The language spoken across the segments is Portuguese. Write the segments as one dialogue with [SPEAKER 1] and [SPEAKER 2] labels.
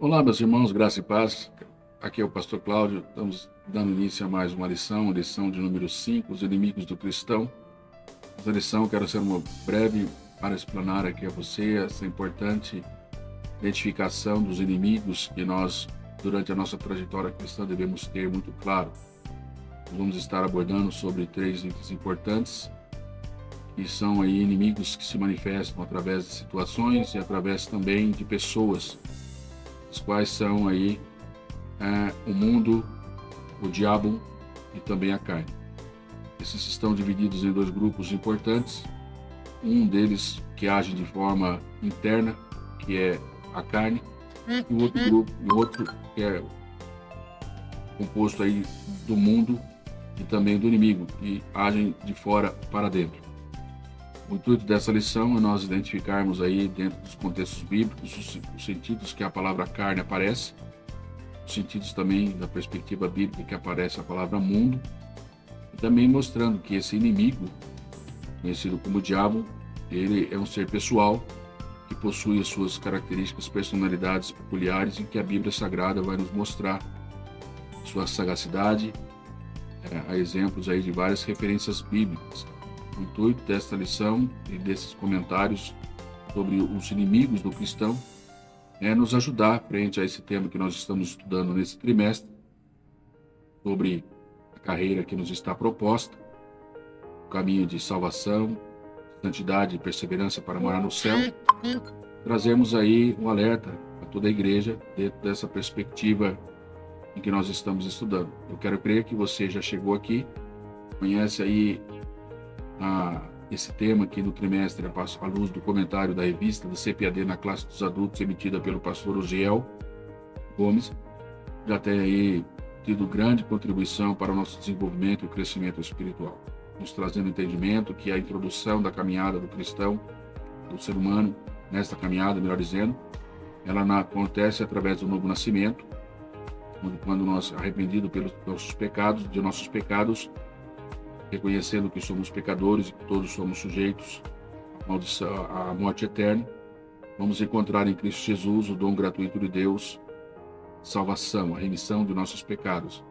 [SPEAKER 1] Olá, meus irmãos, graça e paz. Aqui é o pastor Cláudio. Estamos dando início a mais uma lição de número 5, os inimigos do cristão. Essa lição, quero ser uma breve para explanar aqui a você essa importante identificação dos inimigos que nós, durante a nossa trajetória cristã, devemos ter muito claro. Nós vamos estar abordando sobre 3 itens importantes, que são aí inimigos que se manifestam através de situações e através também de pessoas, os quais são aí o mundo, o diabo e também a carne. Esses estão divididos em 2 grupos importantes. Um deles que age de forma interna, que é a carne, e o outro grupo, que é composto aí do mundo e também do inimigo, que agem de fora para dentro. O intuito dessa lição é nós identificarmos aí, dentro dos contextos bíblicos, os sentidos que a palavra carne aparece, os sentidos também da perspectiva bíblica que aparece a palavra mundo, e também mostrando que esse inimigo, conhecido como diabo, ele é um ser pessoal, que possui as suas características, personalidades peculiares, em que a Bíblia Sagrada vai nos mostrar sua sagacidade, há exemplos aí de várias referências bíblicas. O intuito desta lição e desses comentários sobre os inimigos do cristão é nos ajudar frente a esse tema que nós estamos estudando nesse trimestre, sobre a carreira que nos está proposta, o caminho de salvação, santidade e perseverança para morar no céu. Trazemos aí um alerta a toda a igreja dentro dessa perspectiva em que nós estamos estudando. Eu quero crer que você já chegou aqui, conhece aí esse tema aqui no trimestre, à luz do comentário da revista do CPAD na classe dos adultos, emitida pelo pastor Osiel Gomes, já tem aí tido grande contribuição para o nosso desenvolvimento e crescimento espiritual, nos trazendo entendimento que a introdução da caminhada do cristão, do ser humano, nesta caminhada, melhor dizendo, ela acontece através do novo nascimento, quando nós, arrependidos pelos nossos pecados, reconhecendo que somos pecadores e que todos somos sujeitos à morte eterna, vamos encontrar em Cristo Jesus o dom gratuito de Deus, salvação, a remissão de nossos pecados.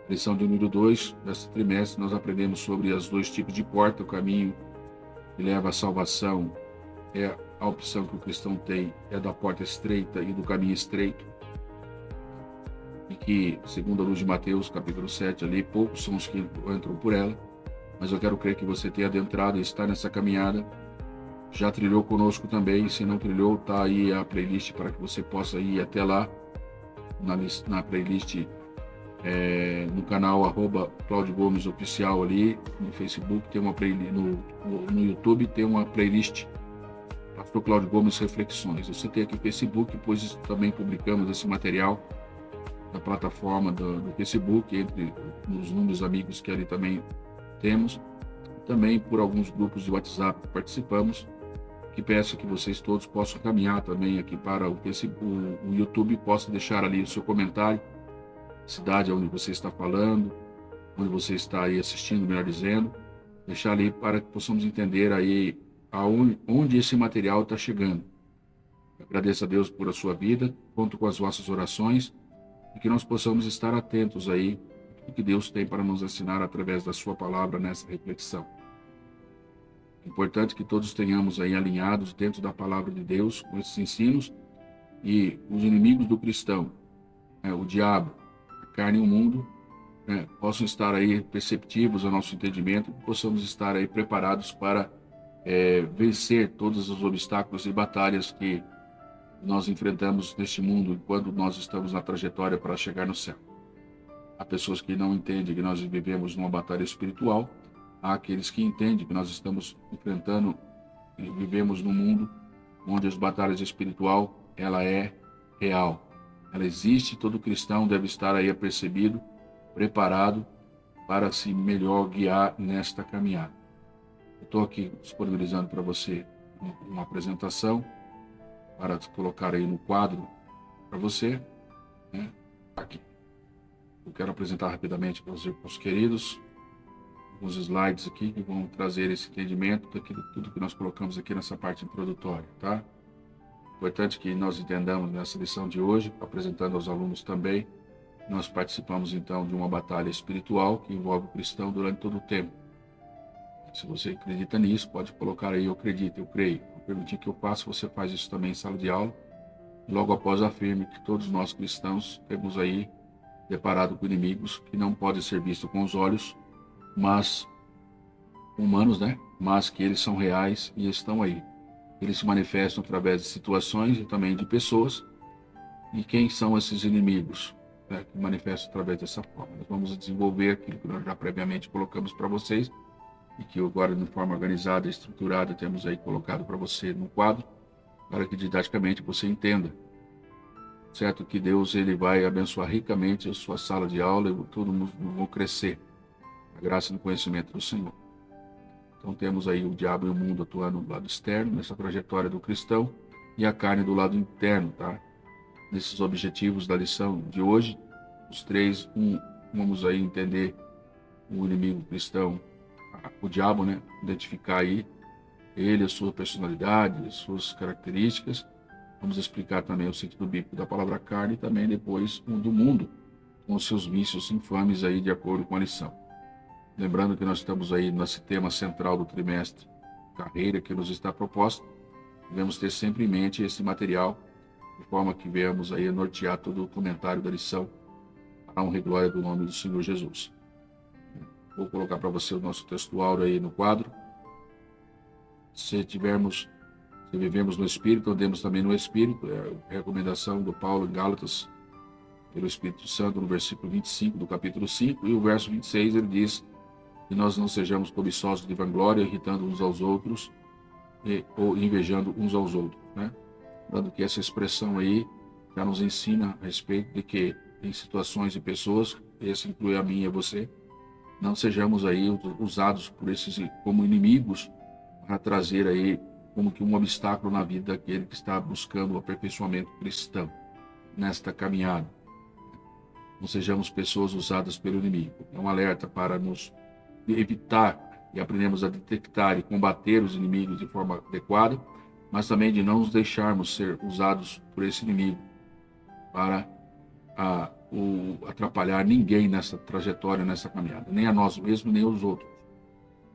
[SPEAKER 1] Lição de número 2, deste trimestre, nós aprendemos sobre os 2 tipos de porta. O caminho que leva à salvação é a opção que o cristão tem, é da porta estreita e do caminho estreito. E que, segundo a luz de Mateus, capítulo 7, ali, poucos são os que entram por ela, mas eu quero crer que você tenha adentrado e está nessa caminhada, já trilhou conosco também. Se não trilhou, está aí a playlist para que você possa ir até lá, na playlist, no canal @Cláudio Gomes Oficial ali, no Facebook, tem uma playlist, no YouTube tem uma playlist, Pastor Cláudio Gomes Reflexões. Você tem aqui o Facebook, pois também publicamos esse material na plataforma do Facebook, entre os números amigos que ali também temos, também por alguns grupos de WhatsApp que participamos, que peço que vocês todos possam caminhar também aqui para o YouTube, possa deixar ali o seu comentário, cidade onde você está falando, onde você está aí assistindo, melhor dizendo, deixar ali para que possamos entender aí onde esse material está chegando. Eu agradeço a Deus por a sua vida, conto com as vossas orações, e que nós possamos estar atentos aí ao que Deus tem para nos ensinar através da sua palavra nessa reflexão. É importante que todos tenhamos aí alinhados dentro da palavra de Deus com esses ensinos, e os inimigos do cristão, o diabo, a carne e o mundo, possam estar aí perceptivos ao nosso entendimento, que possamos estar aí preparados para vencer todos os obstáculos e batalhas que nós enfrentamos neste mundo enquanto nós estamos na trajetória para chegar no céu. Há pessoas que não entendem que nós vivemos numa batalha espiritual, há aqueles que entendem que nós estamos enfrentando e vivemos num mundo onde as batalhas espiritual, ela é real, ela existe. Todo cristão deve estar aí apercebido, preparado para se melhor guiar nesta caminhada. Eu estou aqui disponibilizando para você uma apresentação, para colocar aí no quadro para você, aqui. Eu quero apresentar rapidamente para os queridos alguns slides aqui que vão trazer esse entendimento daquilo tudo que nós colocamos aqui nessa parte introdutória, tá? Importante que nós entendamos nessa lição de hoje, apresentando aos alunos também, nós participamos então de uma batalha espiritual que envolve o cristão durante todo o tempo. Se você acredita nisso, pode colocar aí, eu acredito, eu creio. Vou permitir que eu faça, você faz isso também em sala de aula. Logo após afirme que todos nós cristãos temos aí deparado com inimigos que não podem ser vistos com os olhos, mas humanos, né? Mas que eles são reais e estão aí. Eles se manifestam através de situações e também de pessoas. E quem são esses inimigos, né, que manifestam através dessa forma? Nós vamos desenvolver aquilo que nós já previamente colocamos para vocês e que agora, de forma organizada e estruturada, temos aí colocado para você no quadro, para que didaticamente você entenda. Certo que Deus ele vai abençoar ricamente a sua sala de aula e todo mundo vai crescer. A graça e o conhecimento do Senhor. Então temos aí o diabo e o mundo atuando do lado externo, nessa trajetória do cristão, e a carne do lado interno, tá? Nesses objetivos da lição de hoje, os três, vamos aí entender o inimigo cristão, o diabo, né? Identificar aí ele, a sua personalidade, as suas características. Vamos explicar também o sentido bíblico da palavra carne e também depois o do mundo, com os seus vícios infames aí de acordo com a lição. Lembrando que nós estamos aí nesse tema central do trimestre, carreira que nos está proposta, devemos ter sempre em mente esse material, de forma que venhamos aí a nortear todo o comentário da lição, para a honra e glória do nome do Senhor Jesus. Vou colocar para você o nosso textual aí no quadro. Se vivemos no Espírito, andemos também no Espírito, é a recomendação do Paulo em Gálatas, pelo Espírito Santo, no versículo 25 do capítulo 5, e o verso 26 ele diz que nós não sejamos cobiçosos de vanglória, irritando uns aos outros ou invejando uns aos outros, né? Dando que essa expressão aí já nos ensina a respeito de que em situações e pessoas, esse inclui a mim e a você, não sejamos aí usados por esses como inimigos para trazer aí como que um obstáculo na vida daquele que está buscando o aperfeiçoamento cristão nesta caminhada. Não sejamos pessoas usadas pelo inimigo. É um alerta para nos evitar e aprendermos a detectar e combater os inimigos de forma adequada, mas também de não nos deixarmos ser usados por esse inimigo para atrapalhar ninguém nessa trajetória, nessa caminhada, nem a nós mesmos, nem aos outros.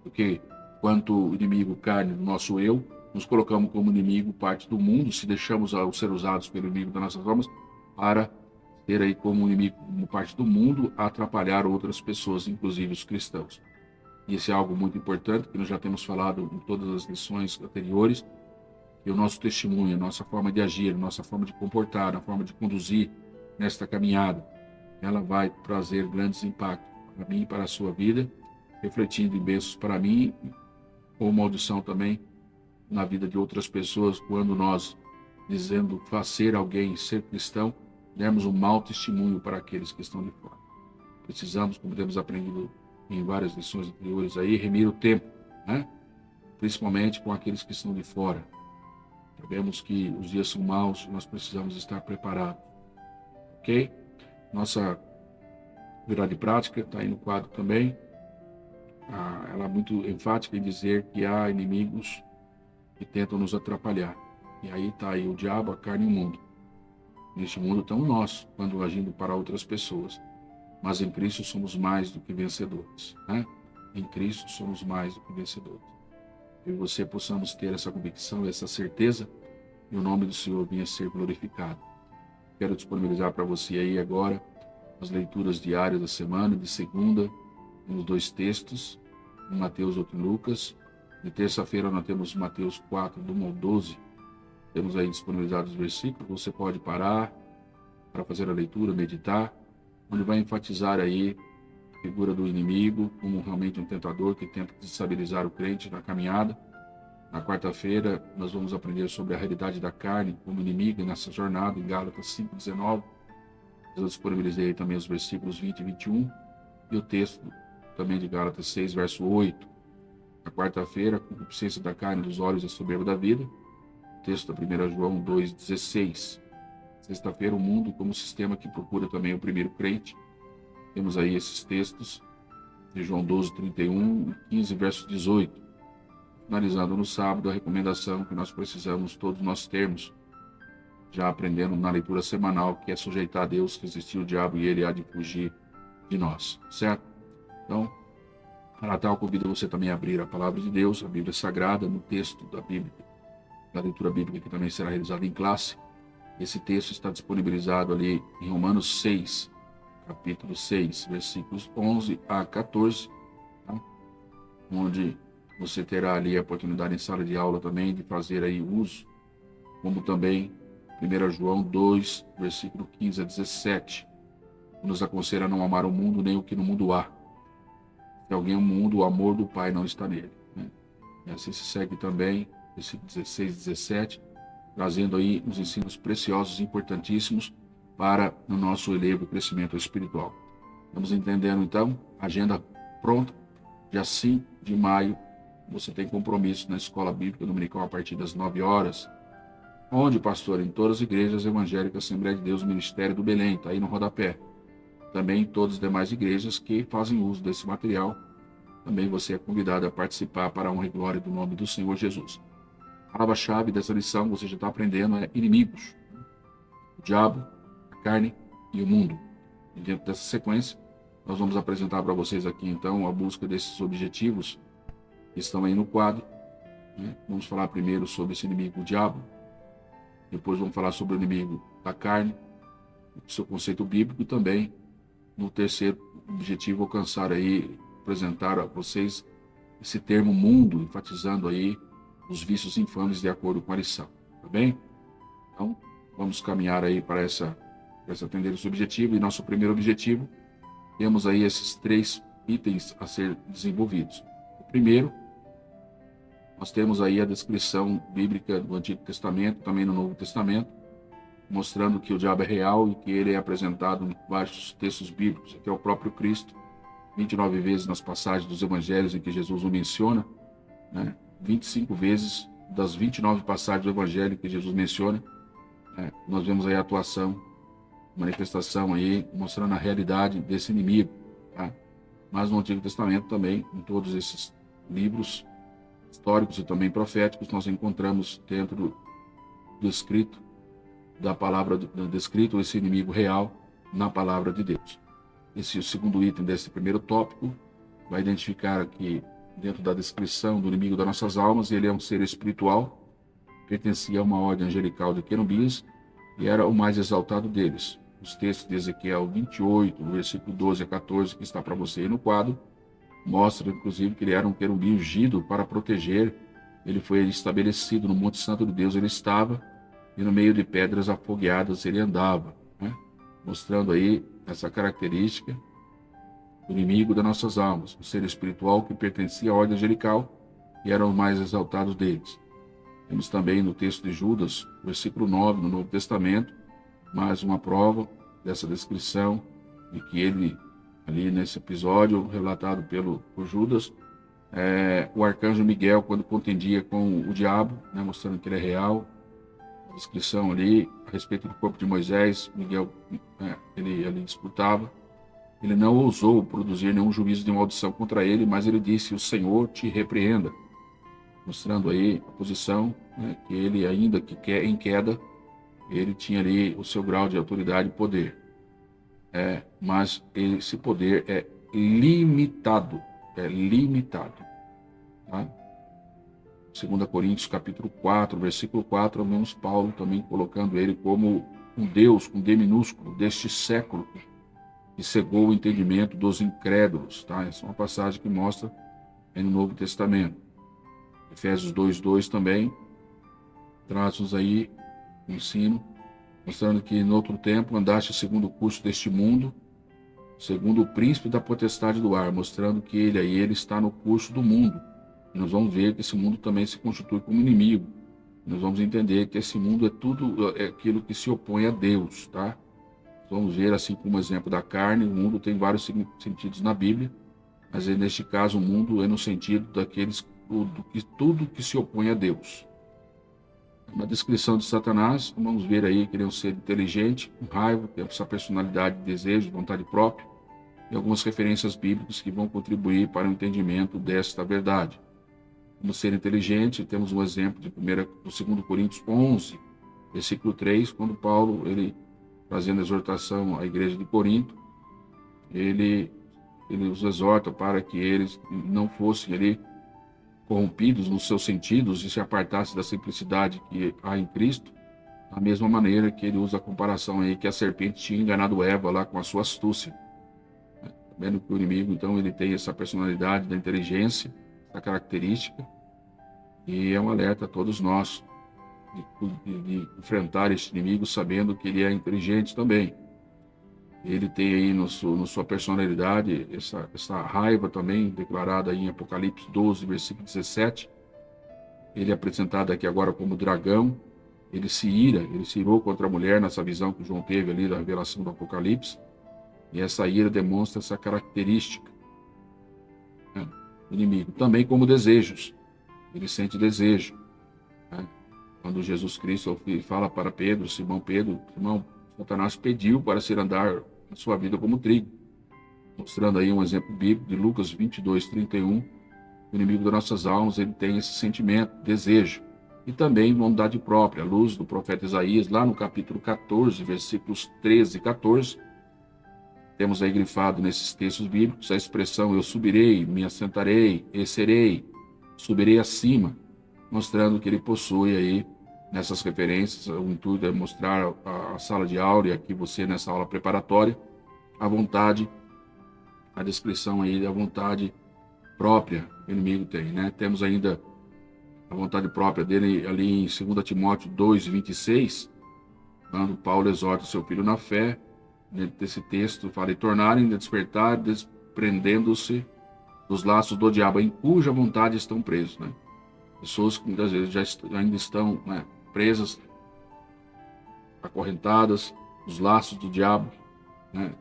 [SPEAKER 1] Porque quanto o inimigo carne do nosso eu, nos colocamos como inimigo parte do mundo, se deixamos ser usados pelo inimigo das nossas almas para ter aí como inimigo, como parte do mundo, a atrapalhar outras pessoas, inclusive os cristãos. E isso é algo muito importante, que nós já temos falado em todas as lições anteriores, que o nosso testemunho, a nossa forma de agir, a nossa forma de comportar, a forma de conduzir nesta caminhada, ela vai trazer grandes impactos para mim e para a sua vida, refletindo em bênçãos para mim, ou maldição também na vida de outras pessoas, quando nós, dizendo fazer alguém ser cristão, demos um mau testemunho para aqueles que estão de fora. Precisamos, como temos aprendido em várias lições anteriores aí, remir o tempo, né? Principalmente com aqueles que estão de fora. Sabemos que os dias são maus, nós precisamos estar preparados. Ok? Nossa virada de prática está aí no quadro também. Ela é muito enfática em dizer que há inimigos que tentam nos atrapalhar. E aí está aí o diabo, a carne e o mundo. Neste mundo estão nós, quando agindo para outras pessoas. Mas em Cristo somos mais do que vencedores, né? Em Cristo somos mais do que vencedores. Eu e você possamos ter essa convicção, essa certeza, e o nome do Senhor venha a ser glorificado. Quero disponibilizar para você aí agora as leituras diárias da semana, de segunda, temos 2 textos, em Mateus e outro em Lucas. De terça-feira nós temos Mateus 4, do 1 ao 12. Temos aí disponibilizados os versículos, você pode parar para fazer a leitura, meditar, onde vai enfatizar aí a figura do inimigo como realmente um tentador que tenta desestabilizar o crente na caminhada. Na quarta-feira nós vamos aprender sobre a realidade da carne como inimigo nessa jornada, em Gálatas 5:19. Eu disponibilizei aí também os versículos 20 e 21 e o texto também de Gálatas 6, verso 8. Na quarta-feira, a concupiscência da carne, dos olhos e a soberba da vida. O texto da 1 João 2,16. Sexta-feira, o mundo como sistema que procura também oprimir o crente. Temos aí esses textos de João 12:31 e 15, verso 18. Finalizando no sábado, a recomendação que nós precisamos todos nós termos já aprendendo na leitura semanal, que é sujeitar a Deus, resistir o diabo e ele há de fugir de nós, certo? Então, para tal, convido você também a abrir a palavra de Deus, a Bíblia Sagrada, no texto da Bíblia, da leitura bíblica, que também será realizada em classe. Esse texto está disponibilizado ali em Romanos 6, capítulo 6, versículos 11 a 14, tá? Onde você terá ali a oportunidade em sala de aula também de fazer aí uso, como também 1 João 2, versículo 15 a 17, que nos aconselha a não amar o mundo nem o que no mundo há. Se alguém ama o mundo, o amor do Pai não está nele, né? E assim se segue também, versículo 16 e 17, trazendo aí uns ensinos preciosos, importantíssimos para o nosso elevo crescimento espiritual. Vamos entendendo então, agenda pronta, dia 5 de maio, você tem compromisso na Escola Bíblica Dominical a partir das 9 horas, onde, pastor, em todas as igrejas evangélicas, Assembleia de Deus, Ministério do Belém, está aí no rodapé. Também em todas as demais igrejas que fazem uso desse material, também você é convidado a participar para a honra e glória do nome do Senhor Jesus. A palavra-chave dessa lição, você já está aprendendo, é inimigos. O diabo, a carne e o mundo. E dentro dessa sequência, nós vamos apresentar para vocês aqui, então, a busca desses objetivos que estão aí no quadro, né? Vamos falar primeiro sobre esse inimigo, o diabo. Depois vamos falar sobre o inimigo da carne, o seu conceito bíblico, e também, no terceiro objetivo, alcançar aí, apresentar a vocês esse termo mundo, enfatizando aí os vícios infames de acordo com a lição, tá bem? Então, vamos caminhar aí para atender esse objetivo. E nosso primeiro objetivo, temos aí esses 3 itens a ser desenvolvidos. O primeiro, nós temos aí a descrição bíblica do Antigo Testamento, também no Novo Testamento, mostrando que o diabo é real e que ele é apresentado em vários textos bíblicos. Aqui é o próprio Cristo, 29 vezes nas passagens dos evangelhos em que Jesus o menciona, né? 25 vezes das 29 passagens do evangelho que Jesus menciona, né? Nós vemos aí a atuação, manifestação aí, mostrando a realidade desse inimigo, tá? Mas no Antigo Testamento também, em todos esses livros históricos e também proféticos, nós encontramos dentro do escrito da palavra, descrito esse inimigo real na palavra de Deus. Esse é o segundo item desse primeiro tópico, vai identificar aqui, dentro da descrição do inimigo das nossas almas, ele é um ser espiritual, pertencia a uma ordem angelical de querubins e era o mais exaltado deles. Os textos de Ezequiel 28, versículo 12 a 14, que está para você aí no quadro, mostra, inclusive, que ele era um querubim ungido para proteger. Ele foi estabelecido no Monte Santo de Deus, ele estava, e no meio de pedras afogueadas ele andava, né? Mostrando aí essa característica do inimigo das nossas almas, um ser espiritual que pertencia à ordem angelical e eram os mais exaltados deles. Temos também no texto de Judas, versículo 9, no Novo Testamento, mais uma prova dessa descrição de que ele, ali nesse episódio relatado por Judas, o arcanjo Miguel, quando contendia com o diabo, né, mostrando que ele é real, a descrição ali a respeito do corpo de Moisés, Miguel, ele disputava. Ele não ousou produzir nenhum juízo de maldição contra ele, mas ele disse: o Senhor te repreenda, mostrando aí a posição, né, que ele, ainda que em queda, ele tinha ali o seu grau de autoridade e poder. Mas esse poder é limitado, tá? 2 Coríntios capítulo 4, versículo 4, vemos Paulo também colocando ele como um Deus com D minúsculo deste século, que cegou o entendimento dos incrédulos, tá? Essa é uma passagem que mostra aí no Novo Testamento. Efésios 2:2 também traz-nos aí um ensino, mostrando que no outro tempo andaste segundo o curso deste mundo, segundo o príncipe da potestade do ar, mostrando que ele está no curso do mundo. E nós vamos ver que esse mundo também se constitui como inimigo. Nós vamos entender que esse mundo é aquilo que se opõe a Deus, tá? Vamos ver, assim como exemplo da carne, o mundo tem vários sentidos na Bíblia, mas neste caso o mundo é no sentido tudo que se opõe a Deus. Na descrição de Satanás, vamos ver aí que ele é um ser inteligente, com raiva, tem essa personalidade, desejo, vontade própria, e algumas referências bíblicas que vão contribuir para o entendimento desta verdade. Como ser inteligente, temos um exemplo do 2 Coríntios 11, versículo 3, quando Paulo, ele fazendo exortação à igreja de Corinto, ele os exorta para que eles não fossem ali corrompidos nos seus sentidos e se apartassem da simplicidade que há em Cristo, da mesma maneira que ele usa a comparação aí que a serpente tinha enganado Eva lá com a sua astúcia. Vendo que o inimigo, então, ele tem essa personalidade da inteligência, essa característica, e é um alerta a todos nós de enfrentar esse inimigo sabendo que ele é inteligente também. Ele tem aí no sua personalidade essa raiva também, declarada em Apocalipse 12, versículo 17. Ele é apresentado aqui agora como dragão. Ele se irou contra a mulher nessa visão que João teve ali da revelação do Apocalipse. E essa ira demonstra essa característica, né, do inimigo. Também como desejos. Ele sente desejo, né? Quando Jesus Cristo fala para Pedro, Simão, Satanás pediu para se andar a sua vida como trigo. Mostrando aí um exemplo bíblico de Lucas 22, 31. O inimigo das nossas almas, ele tem esse sentimento, desejo. E também vontade própria, à luz do profeta Isaías, lá no capítulo 14, versículos 13 e 14. Temos aí grifado nesses textos bíblicos a expressão eu subirei, me assentarei, descerei, subirei acima, mostrando que ele possui aí, nessas referências, o intuito é mostrar a sala de aula, e aqui você nessa aula preparatória, a vontade, a descrição aí da vontade própria que o inimigo tem, né? Temos ainda a vontade própria dele ali em 2 Timóteo 2, 26, quando Paulo exorta seu filho na fé. Nesse texto fala, e tornarem a despertar, desprendendo-se dos laços do diabo, em cuja vontade estão presos, né? Pessoas que muitas vezes ainda estão, né, presas, acorrentadas, nos laços do diabo, né?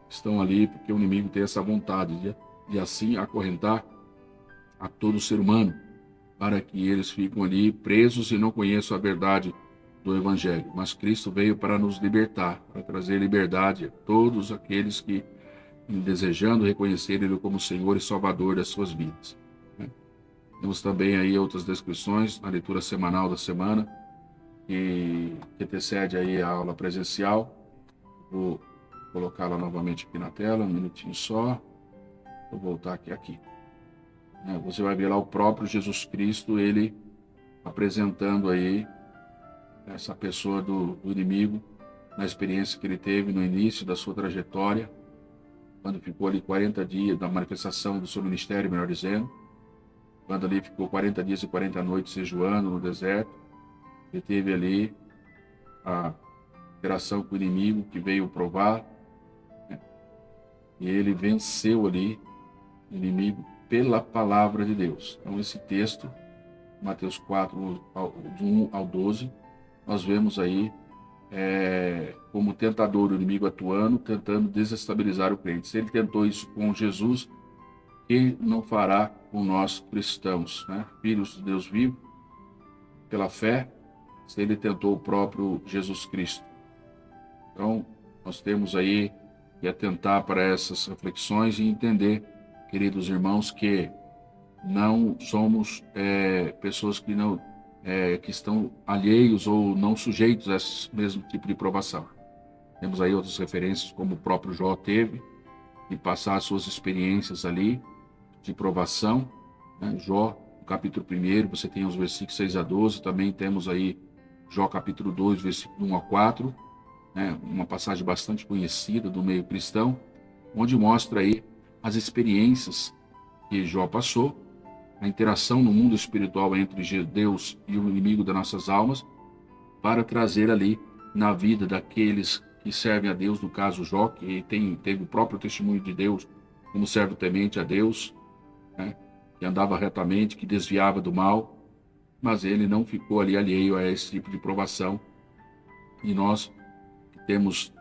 [SPEAKER 1] Estão ali porque o inimigo tem essa vontade de assim acorrentar a todo ser humano, para que eles fiquem ali presos e não conheçam a verdade do Evangelho. Mas Cristo veio para nos libertar, para trazer liberdade a todos aqueles que, desejando reconhecer Ele como Senhor e Salvador das suas vidas, né? Temos também aí outras descrições na leitura semanal da semana, que antecede aí a aula presencial. Vou colocá-la novamente aqui na tela, um minutinho só. Vou voltar aqui. Você vai ver lá o próprio Jesus Cristo, ele apresentando aí essa pessoa do inimigo, na experiência que ele teve no início da sua trajetória, quando ficou ali 40 dias da manifestação do seu ministério, melhor dizendo, quando ali ficou 40 dias e 40 noites jejuando no deserto. Ele teve ali a interação com o inimigo que veio provar, né? E ele venceu ali o inimigo pela palavra de Deus. Então esse texto, Mateus 4, do 1 ao 12, nós vemos aí como tentador o inimigo atuando, tentando desestabilizar o crente. Se ele tentou isso com Jesus, quem não fará com nós cristãos, né? Filhos de Deus vivo, pela fé, se ele tentou o próprio Jesus Cristo. Então, nós temos aí que atentar para essas reflexões e entender, queridos irmãos, que não somos pessoas que não que estão alheios ou não sujeitos a esse mesmo tipo de provação. Temos aí outras referências, como o próprio Jó teve, de passar as suas experiências ali de provação, né? Jó, no capítulo 1, você tem os versículos 6 a 12, também temos aí Jó capítulo 2, versículo 1 a 4, né? Uma passagem bastante conhecida do meio cristão, onde mostra aí as experiências que Jó passou, a interação no mundo espiritual entre Deus e o inimigo das nossas almas, para trazer ali na vida daqueles que servem a Deus, no caso Jó, que teve o próprio testemunho de Deus como servo temente a Deus, né? Que andava retamente, que desviava do mal, mas ele não ficou ali alheio a esse tipo de provação. E nós temos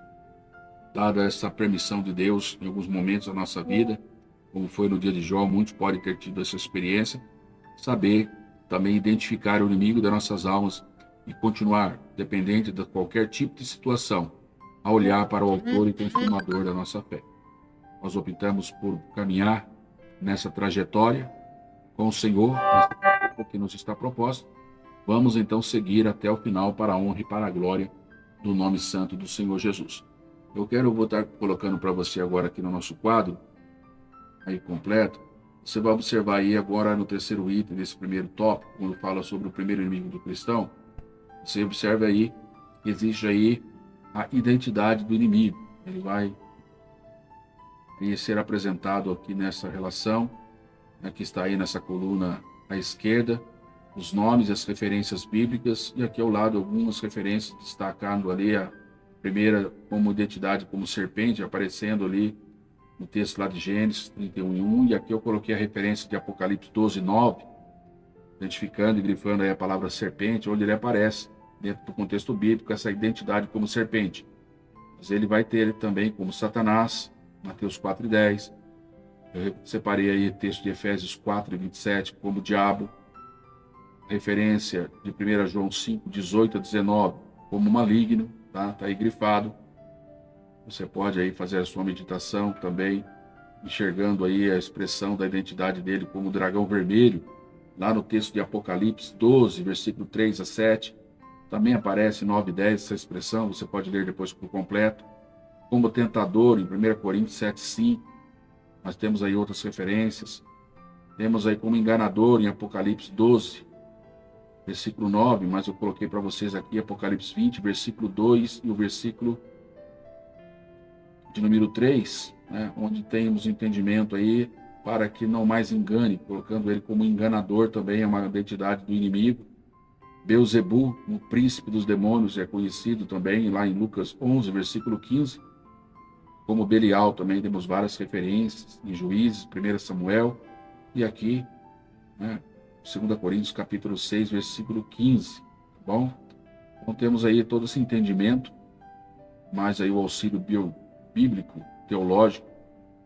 [SPEAKER 1] dado essa permissão de Deus em alguns momentos da nossa vida, como foi no dia de Jó, muitos podem ter tido essa experiência, saber também identificar o inimigo das nossas almas e continuar, dependente de qualquer tipo de situação, a olhar para o autor e consumador da nossa fé. Nós optamos por caminhar nessa trajetória com o Senhor, nessa que nos está proposta, Vamos então seguir até o final para a honra e para a glória do nome santo do Senhor Jesus. Vou estar colocando para você agora aqui no nosso quadro, aí completo. Você vai observar aí agora no terceiro item desse primeiro tópico, quando fala sobre o primeiro inimigo do cristão. Você observa aí que existe aí a identidade do inimigo. Ele vai ser apresentado aqui nessa relação, né, que está aí nessa coluna à esquerda, os nomes e as referências bíblicas, e aqui ao lado algumas referências destacando ali a primeira como identidade como serpente, aparecendo ali no texto lá de Gênesis 31:1, e aqui eu coloquei a referência de Apocalipse 12:9, identificando e grifando aí a palavra serpente, onde ele aparece dentro do contexto bíblico essa identidade como serpente. Mas ele vai ter ele também como Satanás, Mateus 4:10. Eu separei aí o texto de Efésios 4:27 como diabo, referência de 1 João 5:18-19 como maligno, tá aí grifado. Você pode aí fazer a sua meditação também, enxergando aí a expressão da identidade dele como dragão vermelho, lá no texto de Apocalipse 12, versículo 3-7, também aparece 9:10 essa expressão, você pode ler depois por completo. Como tentador em 1 Coríntios 7:5, nós temos aí outras referências. Temos aí como enganador em Apocalipse 12, versículo 9, mas eu coloquei para vocês aqui Apocalipse 20, versículo 2 e o versículo de número 3, né, onde temos entendimento aí para que não mais engane, colocando ele como enganador também, é uma identidade do inimigo. Beelzebul, o príncipe dos demônios, é conhecido também lá em Lucas 11, versículo 15. Como Belial também temos várias referências em Juízes, 1 Samuel, e aqui, né, 2 Coríntios capítulo 6, versículo 15, tá bom? Então temos aí todo esse entendimento, mais aí o auxílio bíblico, teológico,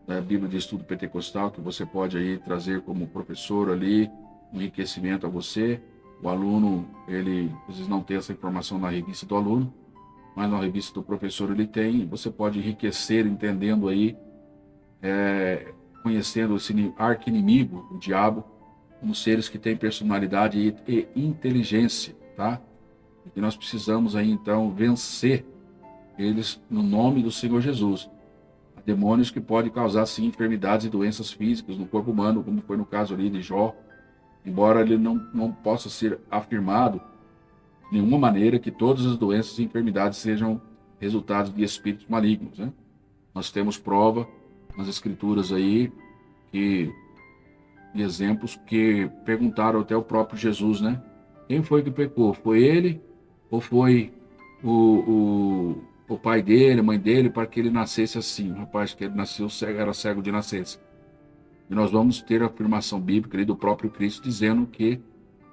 [SPEAKER 1] da Bíblia de Estudo Pentecostal, que você pode aí trazer como professor ali, enriquecimento a você. O aluno, ele às vezes não tem essa informação na revista do aluno, mas na revista do professor ele tem. Você pode enriquecer entendendo aí, conhecendo esse arqui-inimigo, o diabo, como seres que têm personalidade e inteligência, tá? E que nós precisamos aí então vencer eles no nome do Senhor Jesus. Há demônios que podem causar sim enfermidades e doenças físicas no corpo humano, como foi no caso ali de Jó, embora ele não possa ser afirmado de nenhuma maneira que todas as doenças e enfermidades sejam resultados de espíritos malignos, né? Nós temos prova nas escrituras aí que de exemplos que perguntaram até o próprio Jesus, né? Quem foi que pecou? Foi ele ou foi o pai dele, a mãe dele, para que ele nascesse assim? O rapaz que ele nasceu cego, era cego de nascença. E nós vamos ter a afirmação bíblica ali do próprio Cristo dizendo que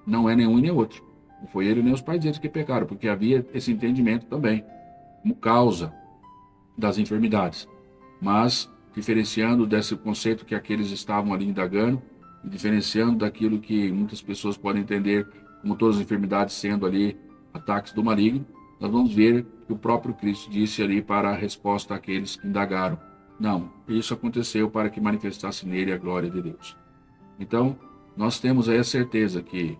[SPEAKER 1] não é nenhum e nem outro. Não foi ele nem os pais deles que pecaram, porque havia esse entendimento também, como causa das enfermidades. Mas, diferenciando desse conceito que aqueles estavam ali indagando, e diferenciando daquilo que muitas pessoas podem entender como todas as enfermidades sendo ali ataques do maligno, nós vamos ver que o próprio Cristo disse ali para a resposta àqueles que indagaram. Não, isso aconteceu para que manifestasse nele a glória de Deus. Então, nós temos aí a certeza que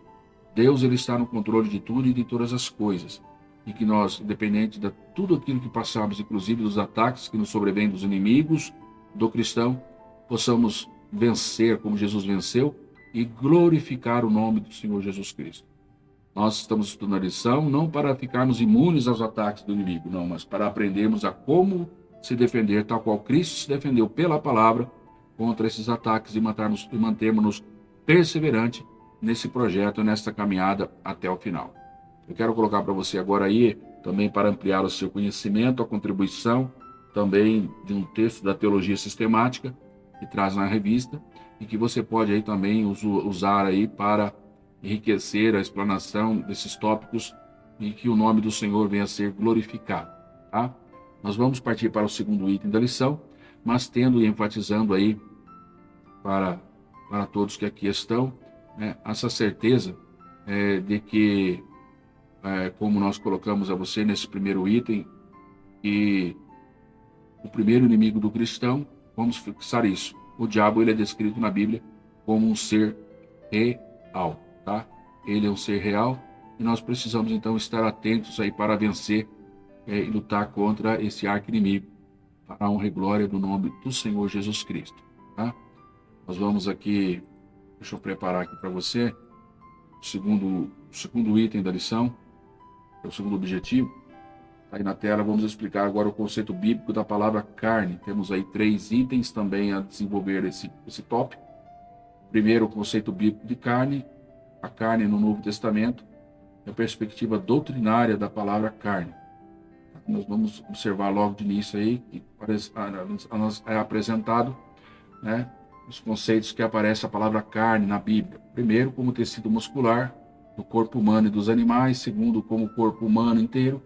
[SPEAKER 1] Deus ele está no controle de tudo e de todas as coisas. E que nós, independente de tudo aquilo que passamos, inclusive dos ataques que nos sobrevêm dos inimigos do cristão, possamos vencer como Jesus venceu e glorificar o nome do Senhor Jesus Cristo. Nós estamos estudando a lição não para ficarmos imunes aos ataques do inimigo, não, mas para aprendermos a como se defender, tal qual Cristo se defendeu pela palavra contra esses ataques e mantermos-nos perseverantes nesse projeto, nesta caminhada até o final. Eu quero colocar para você agora aí, também para ampliar o seu conhecimento, a contribuição também de um texto da teologia sistemática que traz na revista e que você pode aí também usar aí para enriquecer a explanação desses tópicos e que o nome do Senhor venha a ser glorificado, tá? Nós vamos partir para o segundo item da lição, mas tendo e enfatizando aí para todos que aqui estão, né, essa certeza de que, como nós colocamos a você nesse primeiro item, que o primeiro inimigo do cristão, vamos fixar isso, o diabo ele é descrito na Bíblia como um ser real, tá? Ele é um ser real e nós precisamos então estar atentos aí para vencer e lutar contra esse arqui-inimigo, para a honra e glória do nome do Senhor Jesus Cristo. Tá? Nós vamos aqui, deixa eu preparar aqui para você, o segundo item da lição, é o segundo objetivo. Aí na tela vamos explicar agora o conceito bíblico da palavra carne. Temos aí 3 itens também a desenvolver esse tópico. Primeiro, o conceito bíblico de carne, a carne no Novo Testamento, a perspectiva doutrinária da palavra carne. Nós vamos observar logo de início aí que é apresentado, né, os conceitos que aparece a palavra carne na Bíblia. Primeiro, como tecido muscular do corpo humano e dos animais. Segundo, como corpo humano inteiro.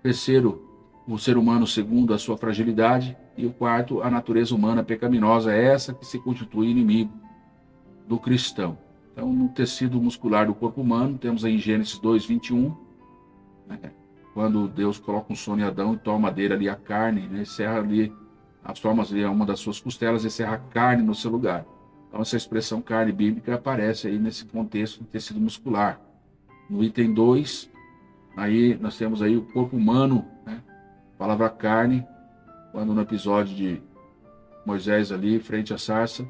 [SPEAKER 1] Terceiro, o ser humano segundo a sua fragilidade. E o quarto, a natureza humana pecaminosa, é essa que se constitui inimigo do cristão. Então, no tecido muscular do corpo humano, temos aí em Gênesis 2:21, né, quando Deus coloca um sono em Adão e toma dele ali a carne, né, serra ali, as formas ali uma das suas costelas e serra a carne no seu lugar. Então, essa expressão carne bíblica aparece aí nesse contexto do tecido muscular. No item 2, aí nós temos aí o corpo humano, né, a palavra carne, quando no episódio de Moisés ali, frente à sarça,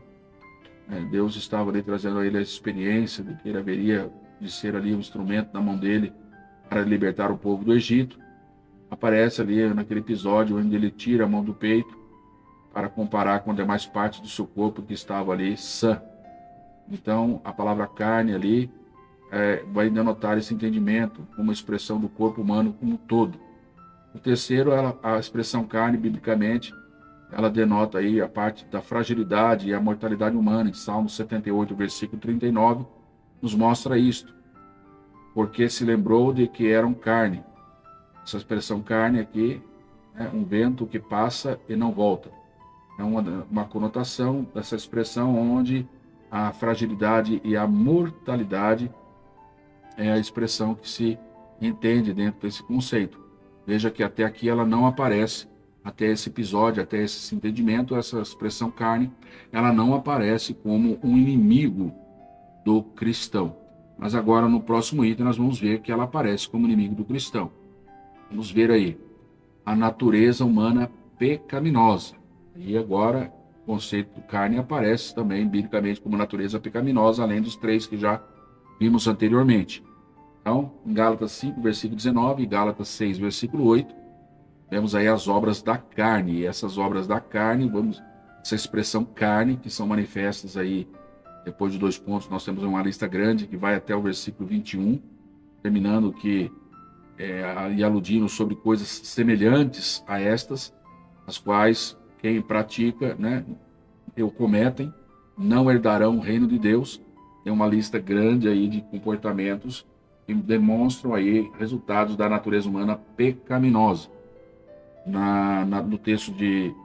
[SPEAKER 1] Deus estava ali trazendo a ele a experiência de que ele haveria de ser ali um instrumento na mão dele para libertar o povo do Egito. Aparece ali naquele episódio onde ele tira a mão do peito para comparar com demais partes do seu corpo que estava ali sã. Então, a palavra carne ali vai denotar esse entendimento como expressão do corpo humano como um todo. O terceiro, a expressão carne, biblicamente, ela denota aí a parte da fragilidade e a mortalidade humana. Em Salmo 78, versículo 39, nos mostra isto. Porque se lembrou de que eram carne. Essa expressão carne aqui é um vento que passa e não volta. É uma conotação dessa expressão onde a fragilidade e a mortalidade é a expressão que se entende dentro desse conceito. Veja que até aqui ela não aparece. Até esse episódio, até esse entendimento, essa expressão carne, ela não aparece como um inimigo do cristão. Mas agora, no próximo item, nós vamos ver que ela aparece como inimigo do cristão. Vamos ver aí a natureza humana pecaminosa. E agora, o conceito de carne aparece também, biblicamente, como natureza pecaminosa, além dos 3 que já vimos anteriormente. Então, em Gálatas 5, versículo 19, e Gálatas 6, versículo 8, vemos aí as obras da carne, e essas obras da carne, essa expressão carne, que são manifestas aí, depois de 2 pontos, nós temos uma lista grande, que vai até o versículo 21, terminando que, e aludindo sobre coisas semelhantes a estas, as quais quem pratica, né, ou cometem, não herdarão o reino de Deus. Tem uma lista grande aí de comportamentos que demonstram aí resultados da natureza humana pecaminosa. No texto de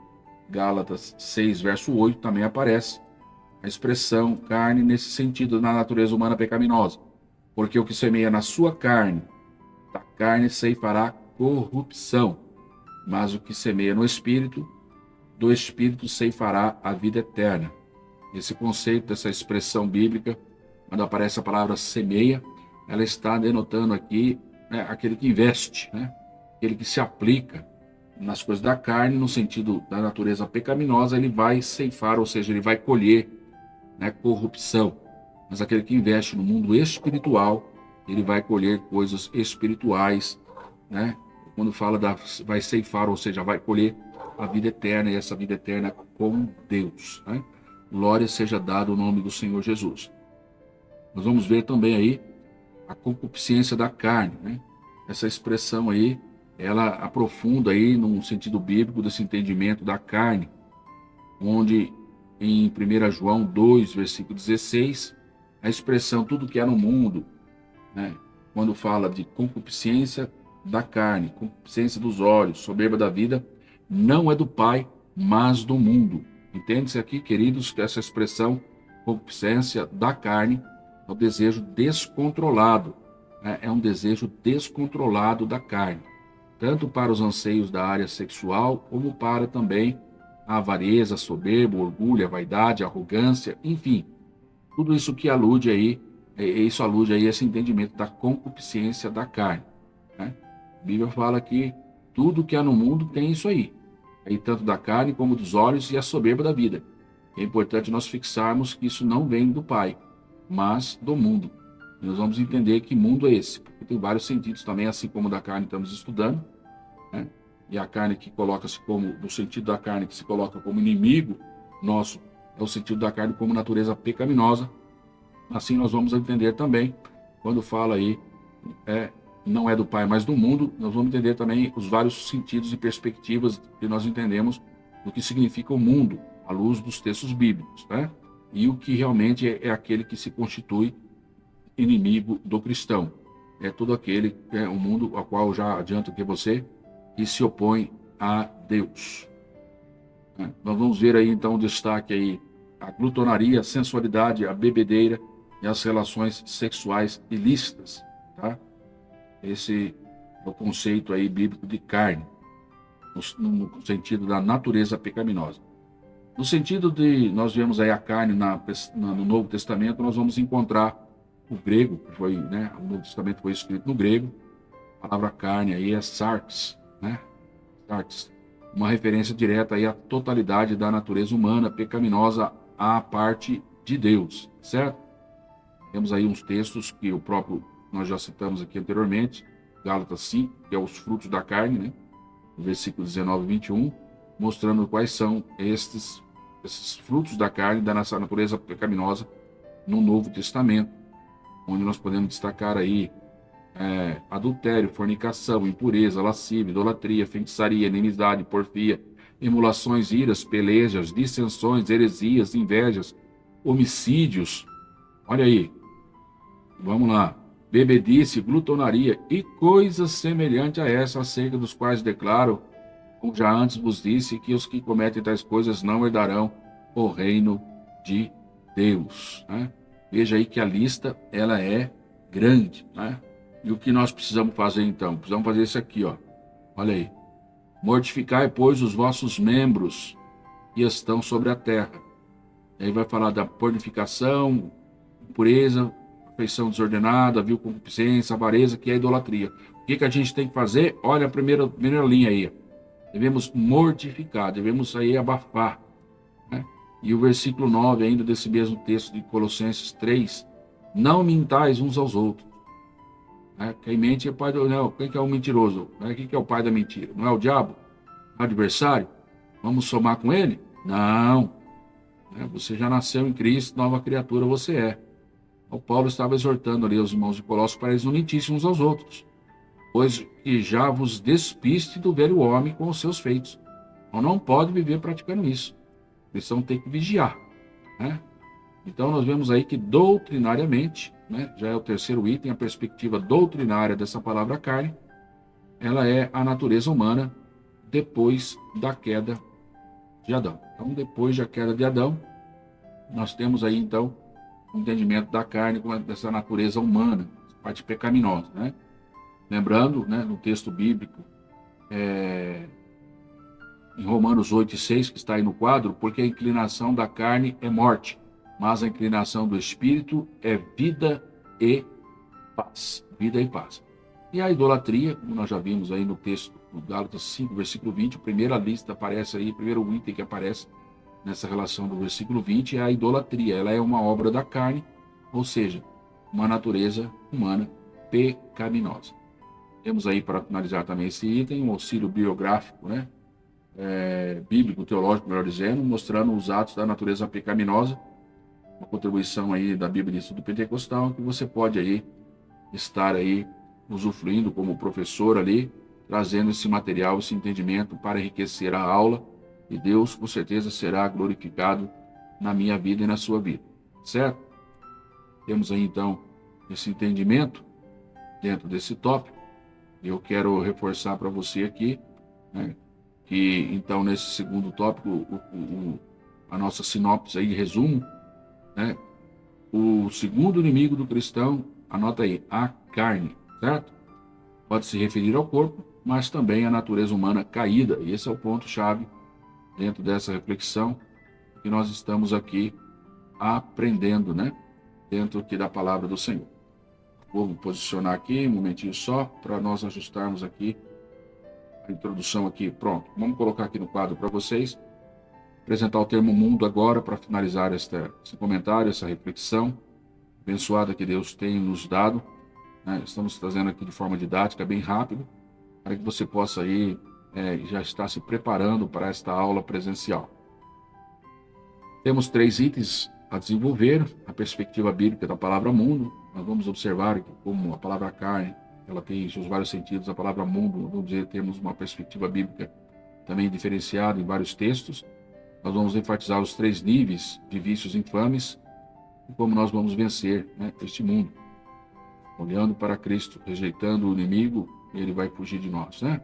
[SPEAKER 1] Gálatas 6, verso 8, também aparece a expressão carne nesse sentido, na natureza humana pecaminosa. Porque o que semeia na sua carne, da carne ceifará corrupção, mas o que semeia no Espírito, do Espírito ceifará a vida eterna. Esse conceito, essa expressão bíblica, quando aparece a palavra semeia, ela está denotando aqui, né, aquele que investe, né, aquele que se aplica nas coisas da carne, no sentido da natureza pecaminosa, ele vai ceifar, ou seja, ele vai colher, né, corrupção. Mas aquele que investe no mundo espiritual, ele vai colher coisas espirituais, né? Quando fala vai ceifar, ou seja, vai colher a vida eterna, e essa vida eterna com Deus, né? Glória seja dada ao nome do Senhor Jesus. Nós vamos ver também aí a concupiscência da carne, né? Essa expressão aí, ela aprofunda aí num sentido bíblico desse entendimento da carne, onde em 1 João 2, versículo 16, a expressão tudo que há no mundo, né, quando fala de concupiscência da carne, concupiscência dos olhos, soberba da vida, não é do Pai, mas do mundo. Entende-se aqui, queridos, que essa expressão concupiscência da carne é o desejo descontrolado, né, é um desejo descontrolado da carne, tanto para os anseios da área sexual, como para também a avareza, a soberba, o orgulho, a vaidade, a arrogância, enfim, tudo isso que alude aí Isso alude aí a esse entendimento da concupiscência da carne, né? A Bíblia fala que tudo que há no mundo tem isso aí tanto da carne como dos olhos e a soberba da vida. É importante nós fixarmos que isso não vem do Pai, mas do mundo. E nós vamos entender que mundo é esse, porque tem vários sentidos também, assim como da carne estamos estudando, né? E a carne que coloca-se como, no sentido da carne que se coloca como inimigo nosso, é o sentido da carne como natureza pecaminosa. Assim nós vamos entender também, quando fala aí, não é do Pai, mas do mundo, nós vamos entender também os vários sentidos e perspectivas que nós entendemos do que significa o mundo, à luz dos textos bíblicos, né? E o que realmente é aquele que se constitui inimigo do cristão. É todo aquele, o mundo ao qual eu já adianto aqui você, que se opõe a Deus. Nós vamos ver aí então o destaque aí, a glutonaria, a sensualidade, a bebedeira e as relações sexuais ilícitas, tá? Esse é o conceito aí bíblico de carne, no sentido da natureza pecaminosa. No sentido de nós vemos aí a carne no Novo Testamento, nós vamos encontrar o grego, que foi, né, o Novo Testamento foi escrito no grego, a palavra carne aí é sarx, né? Sarx, uma referência direta aí à totalidade da natureza humana pecaminosa à parte de Deus, certo? Temos aí uns textos que nós já citamos aqui anteriormente, Gálatas 5, que é os frutos da carne, né? No versículo 19 e 21, mostrando quais são esses frutos da carne da nossa natureza pecaminosa no Novo Testamento, onde nós podemos destacar aí adultério, fornicação, impureza, lascívia, idolatria, feitiçaria, inimizade, porfia, emulações, iras, pelejas, dissensões, heresias, invejas, homicídios. Olha aí, vamos lá. Bebedice, glutonaria e coisas semelhantes a essa, acerca dos quais declaro, como já antes vos disse, que os que cometem tais coisas não herdarão o reino de Deus, né? Veja aí que a lista, ela é grande, né? E o que nós precisamos fazer então? Precisamos fazer isso aqui, ó. Olha aí. Mortificai, pois, os vossos membros que estão sobre a terra. Aí vai falar da purificação, impureza, afeição desordenada, vil concupiscência, avareza, que é a idolatria. O que a gente tem que fazer? Olha a primeira linha aí. Devemos mortificar, devemos aí abafar, né? E o versículo 9 ainda desse mesmo texto de Colossenses 3, não mintais uns aos outros. Quem mente é pai do... Não, quem que é o mentiroso? Quem que é o pai da mentira? Não é o diabo? O adversário? Vamos somar com ele? Não. Você já nasceu em Cristo, nova criatura você é. O Paulo estava exortando ali os irmãos de Colossos para eles não mentissem uns aos outros, pois que já vos despiste do velho homem com os seus feitos. Então não pode viver praticando isso. O cristão tem que vigiar, né? Então nós vemos aí que doutrinariamente, né, já é o terceiro item, a perspectiva doutrinária dessa palavra carne, ela é a natureza humana depois da queda de Adão. Então depois da queda de Adão, nós temos aí então o entendimento da carne como dessa natureza humana, parte pecaminosa, né? Lembrando, né, no texto bíblico, em Romanos 8:6, que está aí no quadro, porque a inclinação da carne é morte, mas a inclinação do espírito é vida e paz. Vida e paz. E a idolatria, como nós já vimos aí no texto do Gálatas 5, versículo 20, a primeira lista aparece aí, o primeiro item que aparece nessa relação do versículo 20 é a idolatria. Ela é uma obra da carne, ou seja, uma natureza humana pecaminosa. Temos aí, para finalizar também esse item, um auxílio biográfico, né? Bíblico, teológico, melhor dizendo, mostrando os atos da natureza pecaminosa, uma contribuição aí da Bíblia de Estudo Pentecostal, que você pode aí estar aí usufruindo como professor ali, trazendo esse material, esse entendimento para enriquecer a aula, e Deus com certeza será glorificado na minha vida e na sua vida, certo? Temos aí então esse entendimento dentro desse tópico. Eu quero reforçar para você aqui, né, que então nesse segundo tópico, a nossa sinopse aí, resumo, né, o segundo inimigo do cristão, anota aí, a carne, certo? Pode se referir ao corpo, mas também à natureza humana caída, e esse é o ponto-chave dentro dessa reflexão que nós estamos aqui aprendendo, né? dentro aqui da palavra do Senhor. Vou me posicionar aqui, um momentinho só, para nós ajustarmos aqui a introdução aqui. Pronto, vamos colocar aqui no quadro para vocês, apresentar o termo mundo agora para finalizar esse comentário, essa reflexão abençoada que Deus tem nos dado, né? Estamos trazendo aqui de forma didática, bem rápido, para que você possa aí já estar se preparando para esta aula presencial. Temos 3 itens a desenvolver: a perspectiva bíblica da palavra mundo. Nós vamos observar que, como a palavra carne, ela tem seus vários sentidos, a palavra mundo, vamos dizer, temos uma perspectiva bíblica também diferenciada em vários textos. Nós vamos enfatizar os 3 níveis de vícios infames e como nós vamos vencer, né, este mundo. Olhando para Cristo, rejeitando o inimigo, ele vai fugir de nós, né?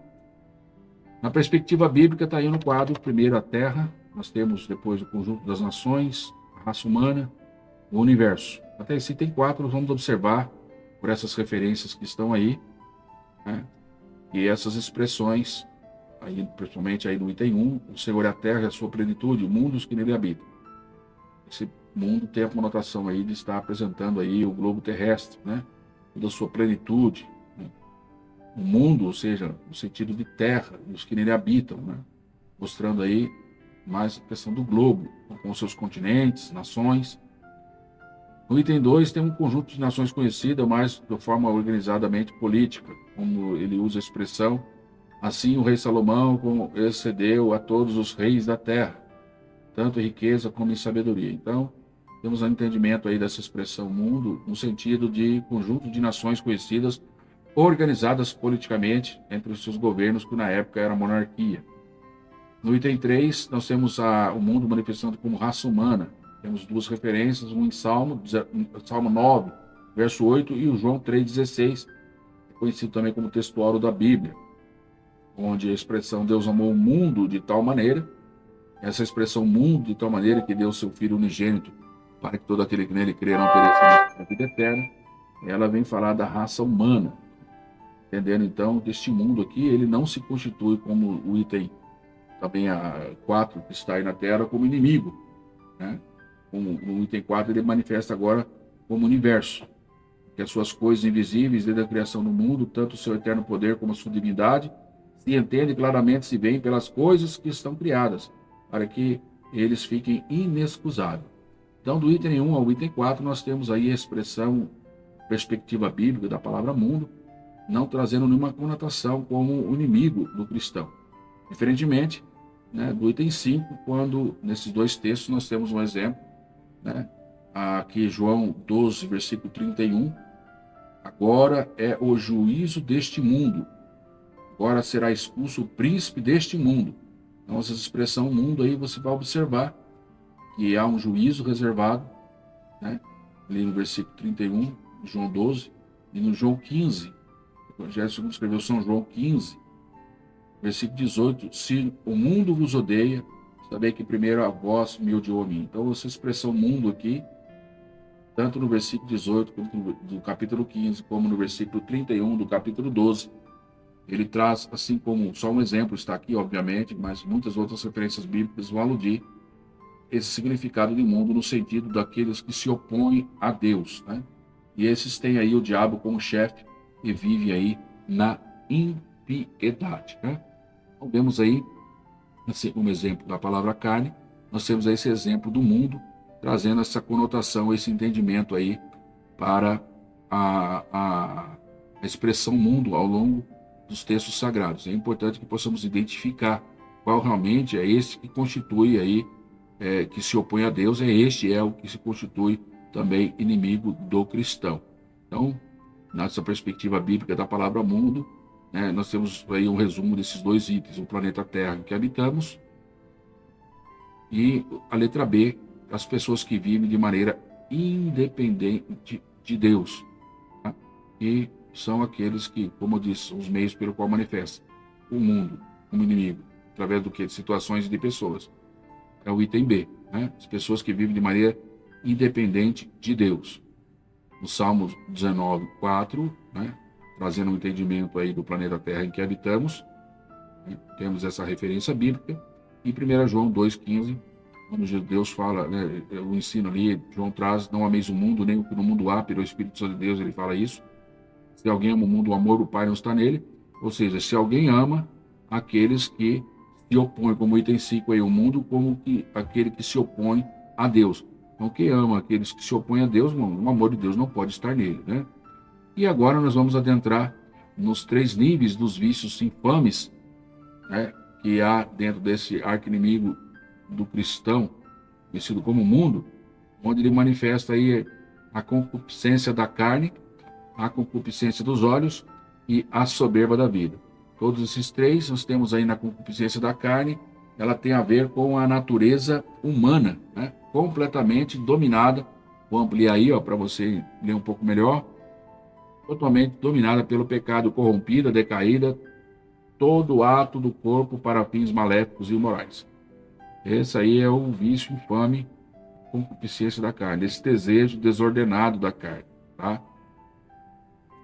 [SPEAKER 1] Na perspectiva bíblica está aí no quadro: primeiro a terra, nós temos depois o conjunto das nações, a raça humana, o universo. Até esse item 4 nós vamos observar por essas referências que estão aí, né? E essas expressões, aí, principalmente aí no item 1, o Senhor é a terra e a sua plenitude, o mundo e os que nele habitam. Esse mundo tem a conotação aí de estar apresentando aí o globo terrestre, né? Toda a sua plenitude, né? O mundo, ou seja, no sentido de terra, e os que nele habitam, né? Mostrando aí mais a questão do globo, com seus continentes, nações. No item 2 tem um conjunto de nações conhecidas, mas de forma organizadamente política, como ele usa a expressão: assim o rei Salomão como excedeu a todos os reis da terra, tanto em riqueza como em sabedoria. Então, temos um entendimento aí dessa expressão mundo, no sentido de conjunto de nações conhecidas, organizadas politicamente entre os seus governos, que na época era a monarquia. No item 3, nós temos o mundo manifestando como raça humana. Temos 2 referências, um em Salmo 9, verso 8, e o João 3,16, conhecido também como textuário da Bíblia, onde a expressão Deus amou o mundo de tal maneira, essa expressão mundo de tal maneira que deu seu Filho unigênito, para que todo aquele que nele crê não pereça, mas tenha vida eterna, ela vem falar da raça humana, entendendo então que este mundo aqui, ele não se constitui como o item também a 4 que está aí na Terra como inimigo, né? Como no item 4 ele manifesta agora como universo, que as suas coisas invisíveis desde a criação do mundo, tanto o seu eterno poder como a sua divindade, se entende claramente, se veem pelas coisas que estão criadas, para que eles fiquem inexcusáveis. Então, do item 1 ao item 4, nós temos aí a expressão perspectiva bíblica da palavra mundo, não trazendo nenhuma conotação como o inimigo do cristão. Diferentemente, né, do item 5, quando nesses 2 textos nós temos um exemplo, né, aqui João 12, versículo 31, agora é o juízo deste mundo, agora será expulso o príncipe deste mundo. Então, essa expressão mundo aí você vai observar que há um juízo reservado, né, ali no versículo 31, João 12, e no João 15, o Evangelho segundo escreveu São João 15, versículo 18, se o mundo vos odeia, sabei que primeiro a vós me odiou a mim. Então, essa expressão mundo aqui, tanto no versículo 18 do capítulo 15, como no versículo 31 do capítulo 12, ele traz, assim como, só um exemplo está aqui, obviamente, mas muitas outras referências bíblicas vão aludir esse significado de mundo no sentido daqueles que se opõem a Deus, né? E esses têm aí o diabo como chefe e vive aí na impiedade, né? Então, vemos aí, assim, como exemplo da palavra carne, nós temos aí esse exemplo do mundo, trazendo essa conotação, esse entendimento aí para a expressão mundo ao longo dos textos sagrados. É importante que possamos identificar qual realmente é esse que constitui aí, que se opõe a Deus, este é o que se constitui também inimigo do cristão. Então, nessa perspectiva bíblica da palavra mundo, né, nós temos aí um resumo desses 2 itens: o planeta Terra em que habitamos e a letra B, as pessoas que vivem de maneira independente de Deus, tá? E são aqueles que, como eu disse, são os meios pelo qual manifesta o mundo como inimigo, através do que? De situações e de pessoas. É o item B, né? As pessoas que vivem de maneira independente de Deus. No Salmo 19, 4, né, trazendo um entendimento aí do planeta Terra em que habitamos, né, temos essa referência bíblica, e 1 João 2,15, quando Deus fala, né, o ensino ali, João traz, não ameis o mundo, nem o que no mundo há, pelo Espírito Santo de Deus, ele fala isso. Se alguém ama o mundo, o amor do Pai não está nele. Ou seja, se alguém ama aqueles que se opõem, como item 5 aí, o mundo, como que aquele que se opõe a Deus. Então, quem ama aqueles que se opõem a Deus, o amor de Deus não pode estar nele, né? E agora nós vamos adentrar nos 3 níveis dos vícios infames, né, que há dentro desse arqui-inimigo do cristão, conhecido como mundo, onde ele manifesta aí a concupiscência da carne, a concupiscência dos olhos e a soberba da vida. Todos esses 3 nós temos aí na concupiscência da carne, ela tem a ver com a natureza humana, né, completamente dominada. Vou ampliar aí para você ler um pouco melhor. Totalmente dominada pelo pecado, corrompida, decaída, todo ato do corpo para fins maléficos e imorais. Esse aí é o vício infame, concupiscência da carne, esse desejo desordenado da carne, tá?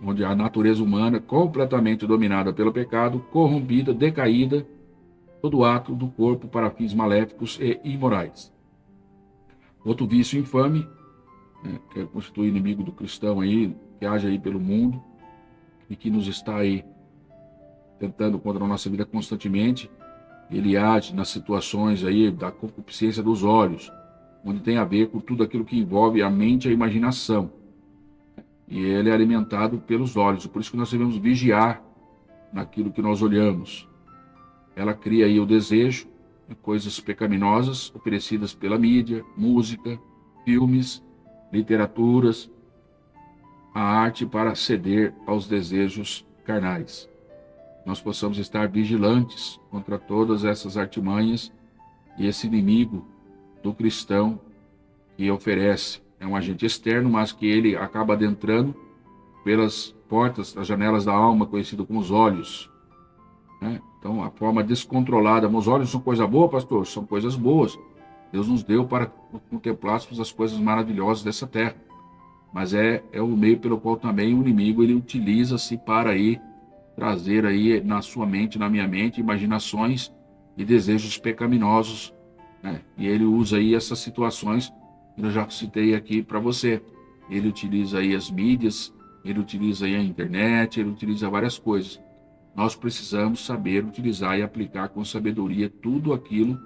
[SPEAKER 1] Onde a natureza humana, completamente dominada pelo pecado, corrompida, decaída, todo ato do corpo para fins maléficos e imorais. Outro vício infame, né, que constitui inimigo do cristão aí, que age aí pelo mundo e que nos está aí tentando contra a nossa vida constantemente, ele age nas situações aí da concupiscência dos olhos, onde tem a ver com tudo aquilo que envolve a mente e a imaginação. E ele é alimentado pelos olhos, por isso que nós devemos vigiar naquilo que nós olhamos. Ela cria aí o desejo de coisas pecaminosas oferecidas pela mídia, música, filmes, literaturas, a arte para ceder aos desejos carnais. Nós possamos estar vigilantes contra todas essas artimanhas e esse inimigo do cristão que oferece. É um agente externo, mas que ele acaba adentrando pelas portas, as janelas da alma, conhecido como os olhos, né? Então, a forma descontrolada. Os olhos são coisa boa, pastor? São coisas boas. Deus nos deu para contemplarmos as coisas maravilhosas dessa terra. Mas é o meio pelo qual também o inimigo ele utiliza-se para aí trazer aí na sua mente, na minha mente, imaginações e desejos pecaminosos, né? E ele usa aí essas situações que eu já citei aqui para você. Ele utiliza aí as mídias, ele utiliza aí a internet, ele utiliza várias coisas. Nós precisamos saber utilizar e aplicar com sabedoria tudo aquilo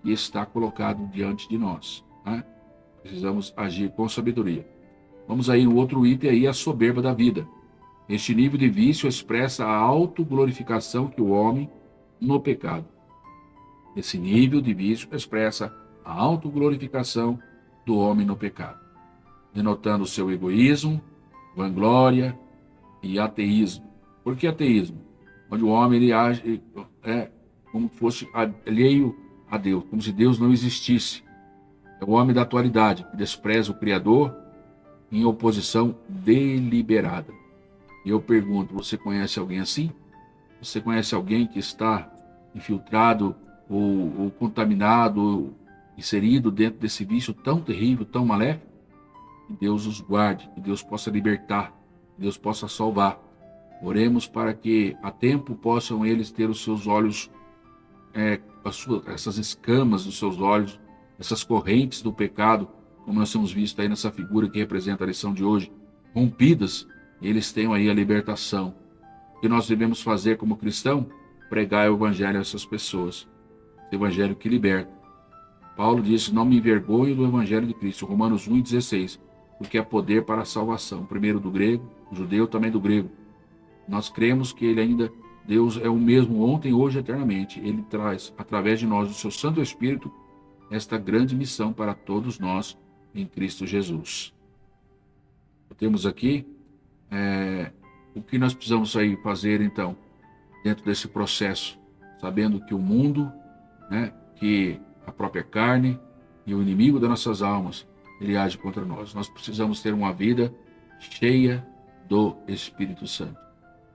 [SPEAKER 1] que está colocado diante de nós, né? Precisamos agir com sabedoria. Vamos aí no outro item aí, a soberba da vida. Este nível de vício expressa a autoglorificação que o homem no pecado. Esse nível de vício expressa a autoglorificação do homem no pecado, denotando seu egoísmo, vanglória e ateísmo. Por que ateísmo? Onde o homem ele age como se fosse alheio a Deus, como se Deus não existisse. É o homem da atualidade, que despreza o Criador em oposição deliberada. E eu pergunto, você conhece alguém assim? Você conhece alguém que está infiltrado ou contaminado, ou inserido dentro desse vício tão terrível, tão maléfico? Que Deus os guarde, que Deus possa libertar, que Deus possa salvar. Oremos para que a tempo possam eles ter os seus olhos, essas escamas dos seus olhos, essas correntes do pecado, como nós temos visto aí nessa figura que representa a lição de hoje, rompidas, e eles tenham aí a libertação. O que nós devemos fazer como cristão? Pregar o evangelho a essas pessoas. O evangelho que liberta. Paulo disse, não me envergonho do evangelho de Cristo, Romanos 1,16, porque é poder para a salvação, primeiro do grego, o judeu também do grego. Nós cremos que Deus é o mesmo ontem, hoje e eternamente. Ele traz, através de nós, o seu Santo Espírito, esta grande missão para todos nós em Cristo Jesus. Temos aqui o que nós precisamos aí fazer, então, dentro desse processo, sabendo que o mundo, né, que a própria carne e o inimigo das nossas almas, ele age contra nós. Nós precisamos ter uma vida cheia do Espírito Santo.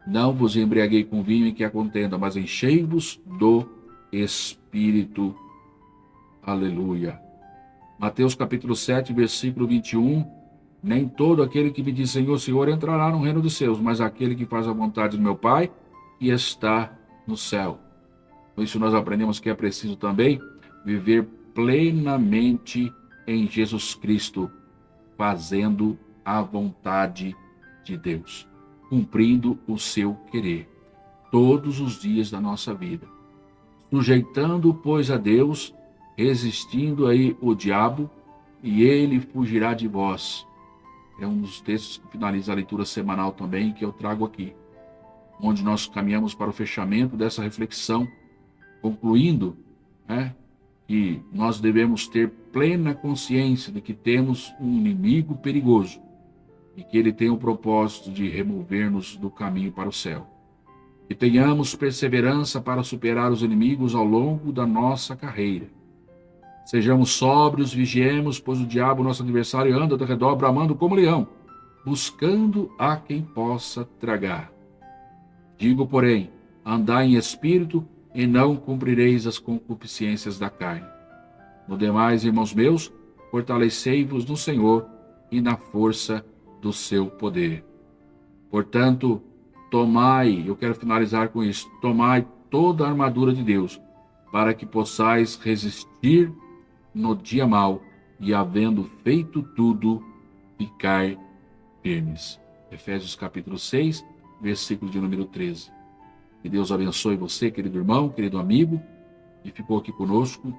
[SPEAKER 1] Não vos embriaguei com vinho em que a contenda, mas enchei-vos do Espírito. Aleluia. Mateus capítulo 7, versículo 21. Nem todo aquele que me diz Senhor, Senhor entrará no reino dos céus, mas aquele que faz a vontade do meu Pai que está no céu. Com isso nós aprendemos que é preciso também viver plenamente em Jesus Cristo, fazendo a vontade de Deus, cumprindo o seu querer, todos os dias da nossa vida. Sujeitando, pois, a Deus, resistindo aí o diabo, e ele fugirá de vós. É um dos textos que finaliza a leitura semanal também, que eu trago aqui, onde nós caminhamos para o fechamento dessa reflexão, concluindo, que nós devemos ter plena consciência de que temos um inimigo perigoso e que ele tem o propósito de remover-nos do caminho para o céu. Que tenhamos perseverança para superar os inimigos ao longo da nossa carreira. Sejamos sóbrios, vigiemos, pois o diabo, nosso adversário, anda ao redor bramando como leão, buscando a quem possa tragar. Digo, porém, andai em espírito e não cumprireis as concupiscências da carne. No demais, irmãos meus, fortalecei-vos no Senhor e na força do seu poder. Portanto, tomai, eu quero finalizar com isso, tomai toda a armadura de Deus, para que possais resistir no dia mau e, havendo feito tudo, ficar firmes. Efésios capítulo 6, versículo de número 13. Que Deus abençoe você, querido irmão, querido amigo, que ficou aqui conosco,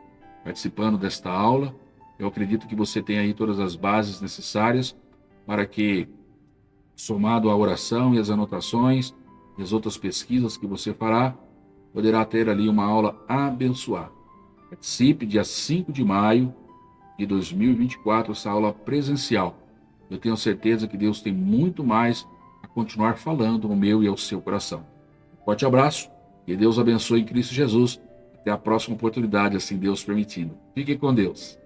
[SPEAKER 1] participando desta aula. Eu acredito que você tem aí todas as bases necessárias para que, somado à oração e às anotações e as outras pesquisas que você fará, poderá ter ali uma aula abençoada. Participe dia 5 de maio de 2024, essa aula presencial. Eu tenho certeza que Deus tem muito mais a continuar falando no meu e ao seu coração. Um forte abraço, que Deus abençoe em Cristo Jesus. Até a próxima oportunidade, assim Deus permitindo. Fique com Deus.